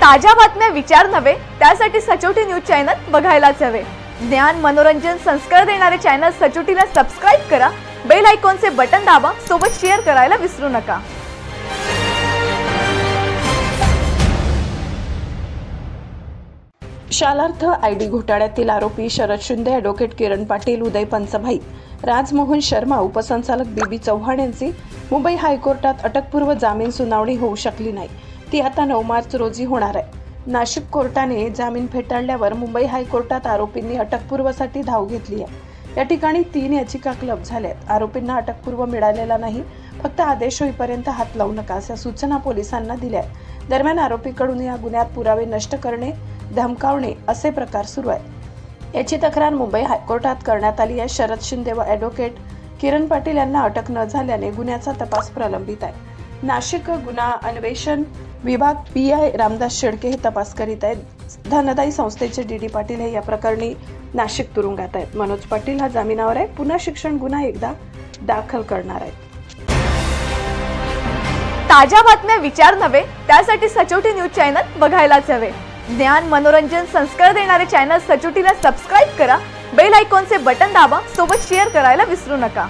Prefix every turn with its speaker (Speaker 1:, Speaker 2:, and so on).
Speaker 1: ताज्या बातम्या विचार नव्हे त्यासाठी सचोटी न्यूज चॅनल बघायलाच हवे। ज्ञान मनोरंजन संस्कार देणारे चॅनल सचोटीला सबस्क्राइब करा, बेल आयकॉनचे बटन दाबा, सोबत शेअर करायला विसरू नका।
Speaker 2: शालार्थ आयडी घोटाळ्यातील आरोपी शरद शिंदे, ॲडव्होकेट किरण पाटील, उदय पंचभाई, राजमोहन शर्मा, उपसंचालक बीबी चव्हाण यांची मुंबई हायकोर्टात अटकपूर्व जामीन सुनावणी होऊ शकली नाही। ती आता 9 मार्च रोजी होणार आहे। नाशिक कोर्टाने जामीन फेटाळल्यावर मुंबई हायकोर्टात आरोपींनी अटकपूर्वसाठी धाव घेतली आहे। या ठिकाणी 3 याचिका क्लब झाल्यात। आरोपींना अटकपूर्व मिळालेला नाही, फक्त आदेश होईपर्यंत हात लावू नका अशा सूचना पोलिसांना दिल्या। दरम्यान आरोपीकडून या गुन्ह्यात पुरावे नष्ट करणे, धमकावणे असे प्रकार सुरू आहेत। याची तक्रार मुंबई हायकोर्टात करण्यात आली आहे। शरद शिंदे व ॲडव्होकेट किरण पाटील यांना अटक न झाल्याने गुन्ह्याचा तपास प्रलंबित आहे। नाशिक गुन्हा अन्वेषण विभाग PI रामदास शेळके हे तपास करीत आहेत। धनदायी संस्थेचे DD पाटील हे या प्रकरणी नाशिक तुरुंगात आहेत। मनोज पाटील हा जामिनावर आहे। पुन्हा शिक्षण गुन्हा एकदा दाखल करणार आहेत।
Speaker 1: ताज्या बातम्या विचार नव्हे त्यासाठी सचोटी न्यूज चॅनल बघायलाच हवे। ज्ञान मनोरंजन संस्कार देणारे चॅनल सचोटीला सबस्क्राइब करा, बेल आयकॉनचे बटन दाबा, सोबत शेअर करायला विसरू नका।